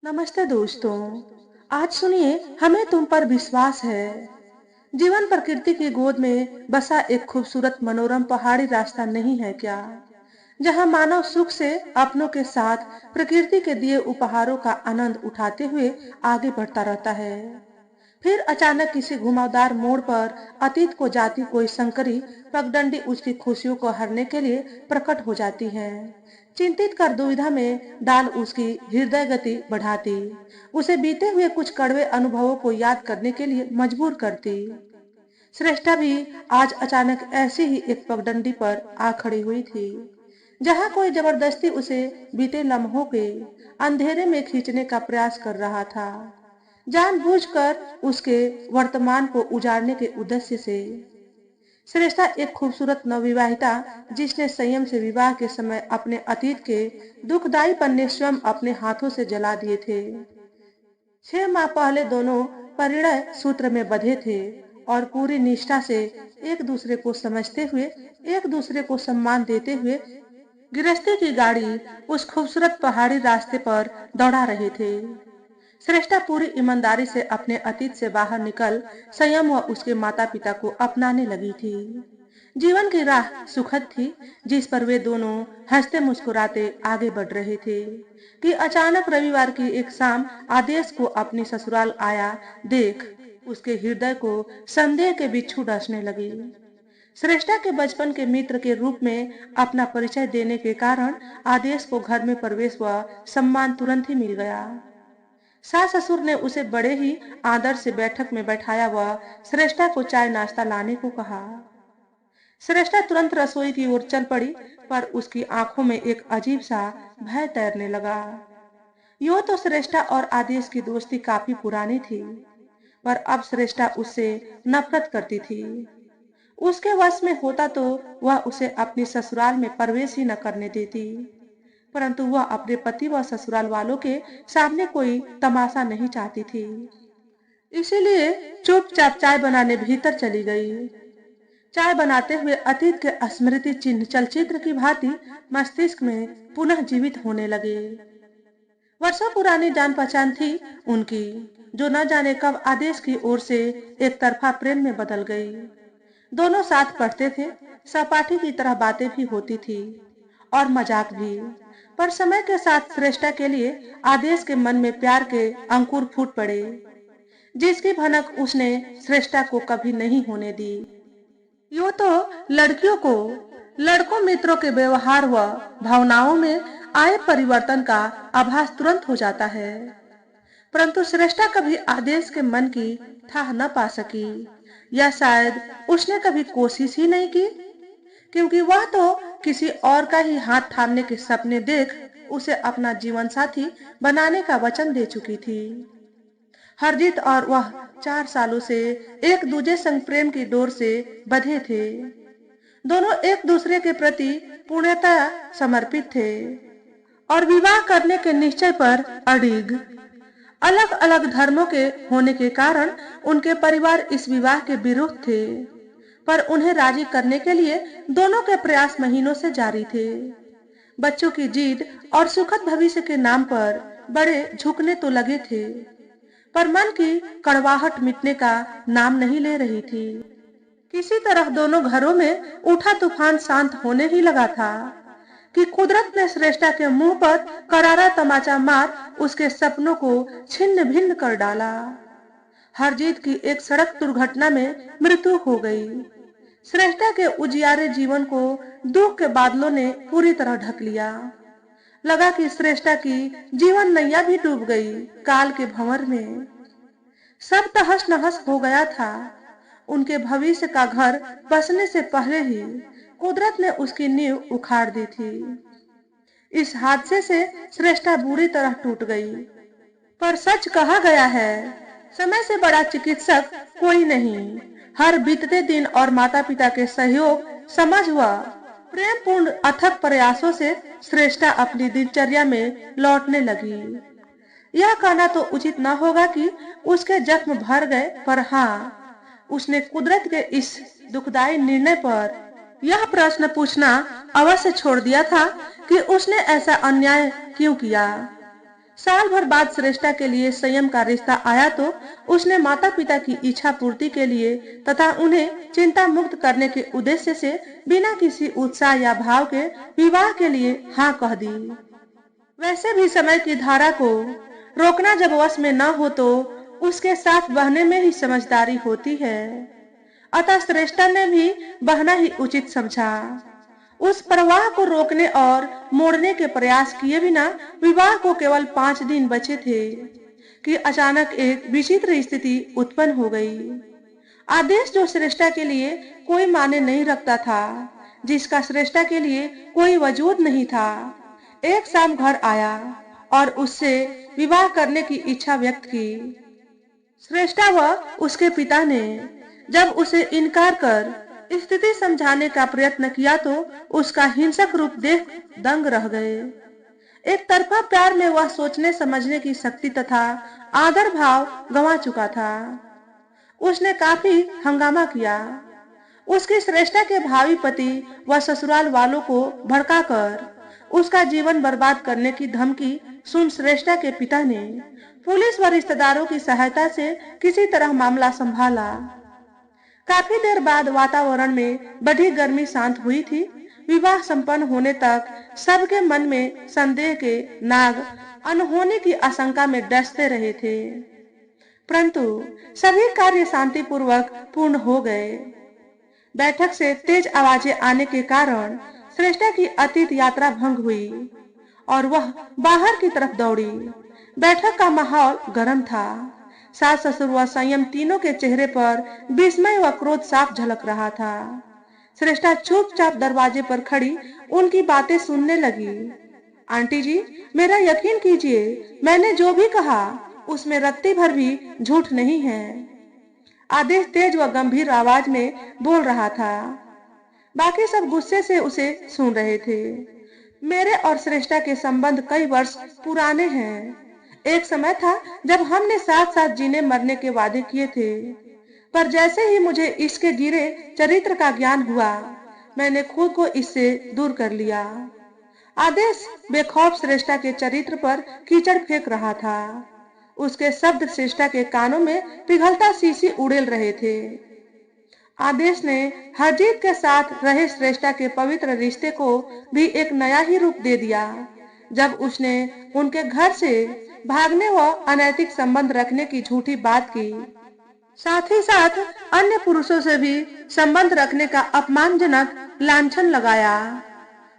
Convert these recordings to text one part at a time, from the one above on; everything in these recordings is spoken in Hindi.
नमस्ते दोस्तों। आज सुनिए, हमें तुम पर विश्वास है। जीवन प्रकृति की गोद में बसा एक खूबसूरत मनोरम पहाड़ी रास्ता नहीं है क्या, जहां मानव सुख से अपनों के साथ प्रकृति के दिए उपहारों का आनंद उठाते हुए आगे बढ़ता रहता है। फिर अचानक किसी घुमावदार मोड़ पर अतीत को जाती कोई संकरी पगडंडी उसकी खुशियों को हरने के लिए प्रकट हो जाती है। चिंतित कर दुविधा में डाल उसकी हृदय गति बढ़ाती, उसे बीते हुए कुछ कड़वे अनुभवों को याद करने के लिए मजबूर करती। श्रेष्ठा भी आज अचानक ऐसी ही एक पगडंडी पर आ खड़ी हुई थी, जहां कोई जबरदस्ती उसे बीते लम्हों के अंधेरे में खींचने का प्रयास कर रहा था, जानबूझकर उसके वर्तमान को उजाड़ने के उद्देश्य से। श्रेष्ठा एक खूबसूरत नवविवाहिता, जिसने संयम से विवाह के समय अपने अतीत के दुखदायी पन्ने स्वयं अपने हाथों से जला दिए थे। 6 माह पहले दोनों परिणय सूत्र में बंधे थे और पूरी निष्ठा से एक दूसरे को समझते हुए, एक दूसरे को सम्मान देते हुए गृहस्थी की गाड़ी उस खूबसूरत पहाड़ी रास्ते पर दौड़ा रहे थे। श्रेष्ठा पूरी ईमानदारी से अपने अतीत से बाहर निकल संयम व उसके माता पिता को अपनाने लगी थी। जीवन की राह सुखद थी, जिस पर वे दोनों हंसते मुस्कुराते आगे बढ़ रहे थे कि अचानक रविवार की एक शाम आदेश को अपनी ससुराल आया देख उसके हृदय को संदेह के बिच्छू डसने लगे। श्रेष्ठा के बचपन के मित्र के रूप में अपना परिचय देने के कारण आदेश को घर में प्रवेश व सम्मान तुरंत ही मिल गया। सास ससुर ने उसे बड़े ही आदर से बैठक में बैठाया व श्रेष्ठा को चाय नाश्ता लाने को कहा। श्रेष्ठा तुरंत रसोई की ओर चल पड़ी, पर उसकी आंखों में एक अजीब सा भय तैरने लगा। यूं तो श्रेष्ठा और आदेश की दोस्ती काफी पुरानी थी, पर अब श्रेष्ठा उससे नफरत करती थी। उसके वश में होता तो वह उसे अपनी ससुराल में प्रवेश ही न करने देती, परंतु वह अपने पति व ससुराल वालों के सामने कोई तमाशा नहीं चाहती थी। इसीलिए चुपचाप चाय बनाने भीतर चली गई। चाय बनाते हुए अतीत के स्मृति चिन्ह चलचित्र की भांति मस्तिष्क में पुनः जीवित होने लगे। वर्षों पुरानी जान पहचान थी उनकी, जो न जाने कब आदेश की ओर से एक तरफा प्रेम में बदल गई। दोनों साथ पढ़ते थे, सहपाठी की तरह बातें भी होती थी और मजाक भी। पर समय के साथ श्रेष्ठा के लिए आदेश के मन में प्यार के अंकुर फूट पड़े, जिसकी भनक उसने श्रेष्ठा को कभी नहीं होने दी। यूं तो लड़कियों को लड़कों मित्रों के व्यवहार व भावनाओं में आए परिवर्तन का आभास तुरंत हो जाता है, परंतु श्रेष्ठा कभी आदेश के मन की थाह न पा सकी, या शायद उसने कभी कोशिश ही नहीं की, क्योंकि वह तो किसी और का ही हाथ थामने के सपने देख उसे अपना जीवन साथी बनाने का वचन दे चुकी थी। हरजीत और वह 4 सालों से एक दूजे संग प्रेम की डोर से बंधे थे। दोनों एक दूसरे के प्रति पूर्णतः समर्पित थे और विवाह करने के निश्चय पर अड़िग। अलग अलग धर्मों के होने के कारण उनके परिवार इस विवाह के विरुद्ध थे, पर उन्हें राजी करने के लिए दोनों के प्रयास महीनों से जारी थे। बच्चों की जिद और सुखद भविष्य के नाम पर बड़े झुकने तो लगे थे, पर मन की कड़वाहट मिटने का नाम नहीं ले रही थी। किसी तरह दोनों घरों में उठा तूफान शांत होने ही लगा था कि कुदरत ने श्रेष्ठा के मुंह पर करारा तमाचा मार उसके सपनों को छिन्न भिन्न कर डाला। हरजीत की एक सड़क दुर्घटना में मृत्यु हो गई। श्रेष्ठा के उजियारे जीवन को दुख के बादलों ने पूरी तरह ढक लिया। लगा कि श्रेष्ठा की जीवन नैया भी डूब गई काल के भंवर में। सब तहस नहस हो गया था। उनके भविष्य का घर बसने से पहले ही कुदरत ने उसकी नींव उखाड़ दी थी। इस हादसे से श्रेष्ठा बुरी तरह टूट गई। पर सच कहा गया है, समय से बड़ा चिकित्सक कोई नहीं। हर बीतते दिन और माता पिता के सहयोग, समझ व प्रेम पूर्ण अथक प्रयासों से श्रेष्ठा अपनी दिनचर्या में लौटने लगी। यह कहना तो उचित न होगा कि उसके जख्म भर गए, पर हाँ, उसने कुदरत के इस दुखदाई निर्णय पर यह प्रश्न पूछना अवश्य छोड़ दिया था कि उसने ऐसा अन्याय क्यों किया। साल भर बाद श्रेष्ठा के लिए संयम का रिश्ता आया तो उसने माता पिता की इच्छा पूर्ति के लिए तथा उन्हें चिंता मुक्त करने के उद्देश्य से बिना किसी उत्साह या भाव के विवाह के लिए हाँ कह दी। वैसे भी समय की धारा को रोकना जब वश में न हो तो उसके साथ बहने में ही समझदारी होती है। अतः श्रेष्ठा ने भी बहना ही उचित समझा। उस प्रवाह को रोकने और मोड़ने के प्रयास किए बिना विवाह को केवल 5 दिन बचे थे कि अचानक एक विचित्र स्थिति उत्पन्न हो गई। आदेश जो श्रेष्ठा के लिए कोई माने नहीं रखता था, जिसका श्रेष्ठा के लिए कोई वजूद नहीं था, एक शाम घर आया और उससे विवाह करने की इच्छा व्यक्त की। श्रेष्ठा व उसके पिता ने जब उसे इनकार कर स्थिति समझाने का प्रयत्न किया तो उसका हिंसक रूप देख दंग रह गए। एक तरफा प्यार में वह सोचने समझने की शक्ति तथा आदर भाव गंवा चुका था। उसने काफी हंगामा किया। उसकी श्रेष्ठा के भावी पति व ससुराल वालों को भड़काकर उसका जीवन बर्बाद करने की धमकी सुन श्रेष्ठा के पिता ने पुलिस व रिश्तेदारों की सहायता से किसी तरह मामला संभाला। काफी देर बाद वातावरण में बढ़ी गर्मी शांत हुई थी। विवाह संपन्न होने तक सबके मन में संदेह के नाग अनहोनी की आशंका में डसते रहे थे, परंतु सभी कार्य शांतिपूर्वक पूर्ण हो गए। बैठक से तेज आवाजें आने के कारण श्रेष्ठा की अतीत यात्रा भंग हुई और वह बाहर की तरफ दौड़ी। बैठक का माहौल गर्म था। सास ससुर व संयम तीनों के चेहरे पर विस्मय व क्रोध साफ झलक रहा था। श्रेष्ठा चुपचाप दरवाजे पर खड़ी उनकी बातें सुनने लगी। आंटी जी, मेरा यकीन कीजिए, मैंने जो भी कहा उसमें रत्ती भर भी झूठ नहीं है। आदेश तेज व गंभीर आवाज में बोल रहा था। बाकी सब गुस्से से उसे सुन रहे थे। मेरे और श्रेष्ठा के संबंध कई वर्ष पुराने हैं। एक समय था जब हमने साथ साथ जीने मरने के वादे किए थे, पर जैसे ही मुझे इसके गिरे चरित्र का ज्ञान हुआ, मैंने खुद को इससे दूर कर लिया। आदेश बेखौफ श्रेष्ठा के चरित्र पर कीचड़ फेंक रहा था। उसके शब्द श्रेष्ठा के कानों में पिघलता शीशी उड़ेल रहे थे। आदेश ने हरजीत के साथ रहे श्रेष्ठा के पवित्र रिश्ते को भी एक नया ही रूप दे दिया जब उसने उनके घर से भागने व अनैतिक संबंध रखने की झूठी बात की। साथ ही साथ अन्य पुरुषों से भी संबंध रखने का अपमानजनक लांछन लगाया।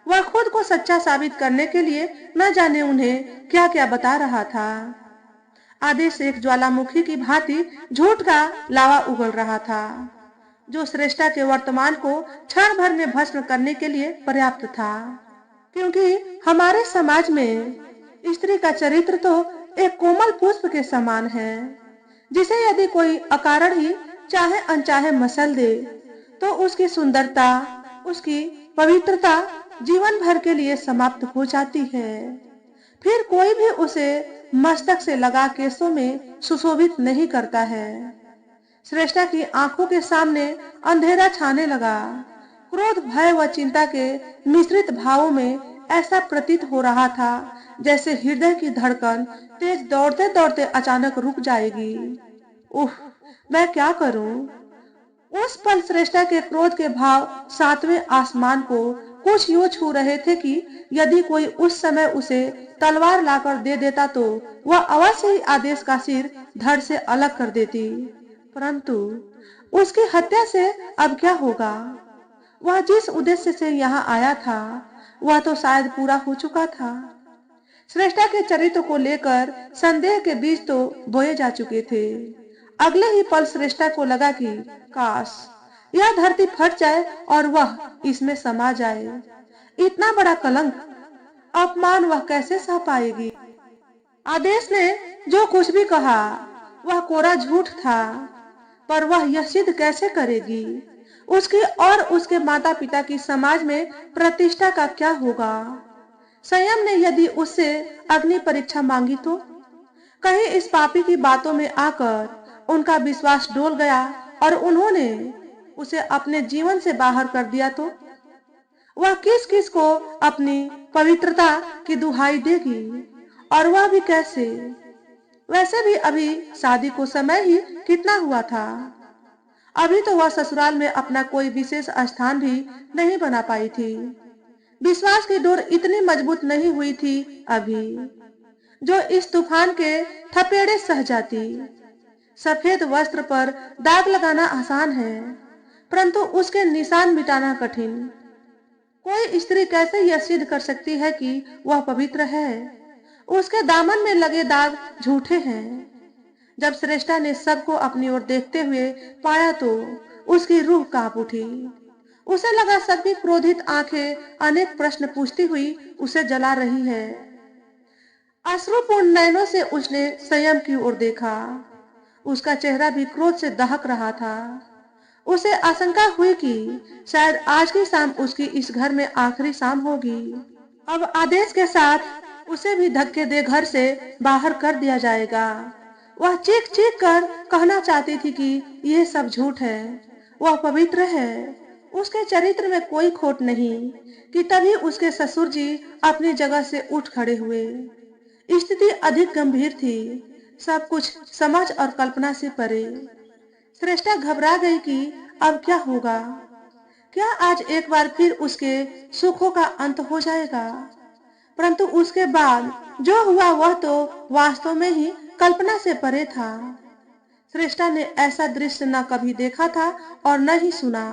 वह खुद को सच्चा साबित करने के लिए न जाने उन्हें क्या क्या बता रहा था। आदेश एक ज्वालामुखी की भांति झूठ का लावा उगल रहा था, जो श्रेष्ठा के वर्तमान को क्षण भर में भस्म करने के लिए पर्याप्त था। क्योंकि हमारे समाज में स्त्री का चरित्र तो एक कोमल पुष्प के समान है, जिसे यदि कोई अकारण ही चाहे अनचाहे मसल दे तो उसकी सुंदरता, उसकी पवित्रता जीवन भर के लिए समाप्त हो जाती है। फिर कोई भी उसे मस्तक से लगा केसों में सुशोभित नहीं करता है। श्रेष्ठा की आंखों के सामने अंधेरा छाने लगा। क्रोध, भय व चिंता के मिश्रित भावों में ऐसा प्रतीत हो रहा था जैसे हृदय की धड़कन तेज दौड़ते दौड़ते अचानक रुक जाएगी। उफ, मैं क्या करूं? उस पल श्रेष्ठा के क्रोध के भाव सातवें आसमान को कुछ यूं छू रहे थे कि यदि कोई उस समय उसे तलवार लाकर दे देता तो वह अवश्य ही आदेश का सिर धड़ से अलग कर देती। परंतु उसकी हत्या से अब क्या होगा? वह जिस उद्देश्य से यहाँ आया था वह तो शायद पूरा हो चुका था। श्रेष्ठा के चरित्र को लेकर संदेह के बीज तो बोए जा चुके थे। अगले ही पल श्रेष्ठा को लगा कि काश यह धरती फट जाए और वह इसमें समा जाए। इतना बड़ा कलंक, अपमान वह कैसे सह पाएगी? आदेश ने जो कुछ भी कहा वह कोरा झूठ था, पर वह यह सिद्ध कैसे करेगी? उसकी और उसके माता पिता की समाज में प्रतिष्ठा का क्या होगा? संयम ने यदि उससे अग्नि परीक्षा मांगी तो कहीं इस पापी की बातों में आकर उनका विश्वास डोल गया और उन्होंने उसे अपने जीवन से बाहर कर दिया तो वह किस किस को अपनी पवित्रता की दुहाई देगी और वह भी कैसे? वैसे भी अभी शादी को समय ही कितना हुआ था। अभी तो वह ससुराल में अपना कोई विशेष स्थान भी नहीं बना पाई थी। विश्वास की डोर इतनी मजबूत नहीं हुई थी अभी, जो इस तूफान के थपेड़े सह जाती। सफेद वस्त्र पर दाग लगाना आसान है, परंतु उसके निशान मिटाना कठिन। कोई स्त्री कैसे यह सिद्ध कर सकती है कि वह पवित्र है? उसके दामन में लगे दाग झूठे हैं। जब श्रेष्ठा ने सबको अपनी ओर देखते हुए पाया तो उसकी रूह कांप उठी। उसे लगा सबकी क्रोधित आंखें अनेक प्रश्न पूछती हुई उसे जला रही है। अश्रुपूर्ण नयनों से उसने संयम की ओर देखा। उसका चेहरा भी क्रोध से दहक रहा था। उसे आशंका हुई कि शायद आज की शाम उसकी इस घर में आखिरी शाम होगी। अब आदेश के साथ उसे भी धक्के दे घर से बाहर कर दिया जाएगा। वह चीख चीख कर कहना चाहती थी कि यह सब झूठ है, वह पवित्र है, उसके चरित्र में कोई खोट नहीं, कि तभी उसके ससुर जी अपनी जगह से उठ खड़े हुए। स्थिति अधिक गंभीर थी, सब कुछ समझ और कल्पना से परे। श्रेष्ठा घबरा गई कि अब क्या होगा। क्या आज एक बार फिर उसके सुखों का अंत हो जाएगा? परंतु उसके बाद जो हुआ वह तो वास्तव में ही कल्पना से परे था। श्रेष्ठा ने ऐसा दृश्य न कभी देखा था और न ही सुना।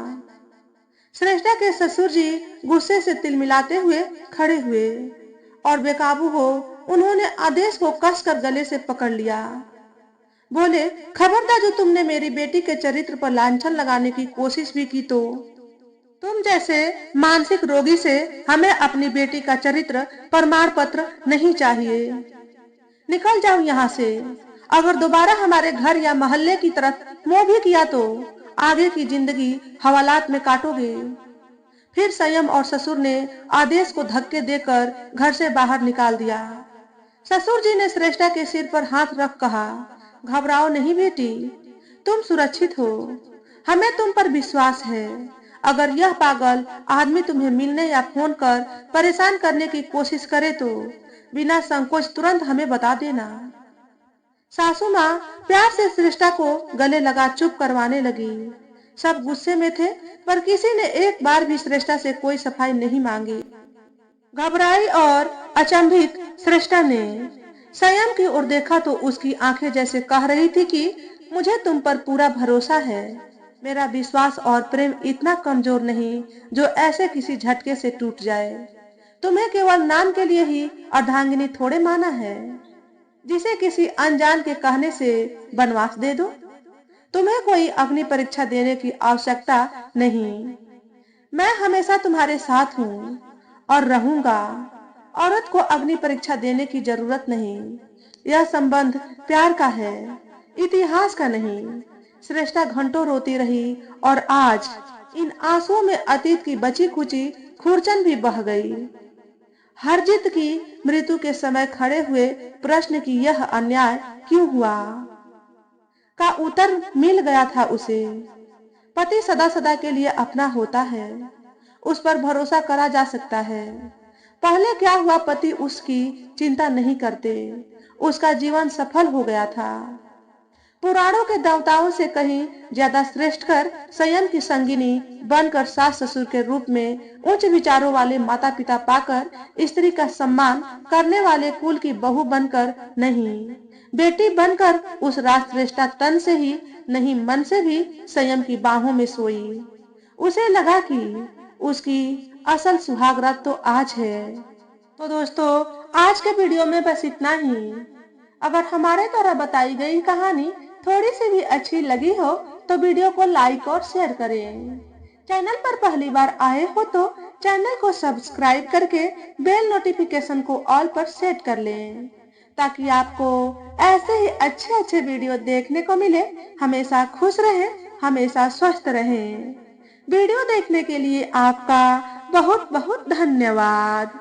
श्रेष्ठा के ससुर जी गुस्से से तिलमिलाते हुए खड़े हुए और बेकाबू हो उन्होंने आदेश को कसकर गले से पकड़ लिया। बोले, खबरदार, जो तुमने मेरी बेटी के चरित्र पर लांछन लगाने की कोशिश भी की तो तुम जैसे मानसिक रोगी से हमें अपनी बेटी का चरित्र प्रमाण पत्र नहीं चाहिए। निकल जाओ यहाँ से। अगर दोबारा हमारे घर या मोहल्ले की तरफ मुंह भी किया तो आगे की जिंदगी हवालात में काटोगे। फिर संयम और ससुर ने आदेश को धक्के देकर घर से बाहर निकाल दिया। ससुर जी ने श्रेष्ठा के सिर पर हाथ रख कहा, घबराओ नहीं बेटी, तुम सुरक्षित हो, हमें तुम पर विश्वास है। अगर यह पागल आदमी तुम्हें मिलने या फोन कर परेशान करने की कोशिश करे तो बिना संकोच तुरंत हमें बता देना। सासू माँ प्यार से श्रेष्ठा को गले लगा चुप करवाने लगी। सब गुस्से में थे, पर किसी ने एक बार भी श्रेष्ठा से कोई सफाई नहीं मांगी। घबराई और अचंभित श्रेष्ठा ने संयम की ओर देखा तो उसकी आंखें जैसे कह रही थी कि मुझे तुम पर पूरा भरोसा है। मेरा विश्वास और प्रेम इतना कमजोर नहीं जो ऐसे किसी झटके से टूट जाए। तुम्हें केवल नाम के लिए ही अर्धांगिनी थोड़े माना है, जिसे किसी अनजान के कहने से वनवास दे दो। तुम्हें कोई अग्नि परीक्षा देने की आवश्यकता नहीं। मैं हमेशा तुम्हारे साथ हूँ और रहूंगा। औरत को अग्नि परीक्षा देने की जरूरत नहीं। यह संबंध प्यार का है, इतिहास का नहीं। श्रेष्ठा घंटों रोती रही और आज इन आंसुओं में अतीत की बची खुची खुरचन भी बह गई। हरजित की मृत्यु के समय खड़े हुए प्रश्न की यह अन्याय क्यों हुआ का उत्तर मिल गया था उसे। पति सदा सदा के लिए अपना होता है, उस पर भरोसा करा जा सकता है। पहले क्या हुआ, पति उसकी चिंता नहीं करते, उसका जीवन सफल हो गया था। पुराणों के देवताओं से कहीं ज्यादा श्रेष्ठ कर संयम की संगिनी बनकर सास ससुर के रूप में उच्च विचारों वाले माता पिता पाकर स्त्री का सम्मान करने वाले कुल की बहू बनकर नहीं, बेटी बनकर उस राजश्रेष्ठा तन से ही नहीं मन से भी संयम की बाहों में सोई। उसे लगा कि उसकी असल सुहागरात तो आज है। तो दोस्तों, आज के वीडियो में बस इतना ही। अगर हमारे द्वारा बताई गई कहानी थोड़ी सी भी अच्छी लगी हो तो वीडियो को लाइक और शेयर करें। चैनल पर पहली बार आए हो तो चैनल को सब्सक्राइब करके बेल नोटिफिकेशन को ऑल पर सेट कर लें, ताकि आपको ऐसे ही अच्छे अच्छे वीडियो देखने को मिले। हमेशा खुश रहें, हमेशा स्वस्थ रहें। वीडियो देखने के लिए आपका बहुत बहुत धन्यवाद।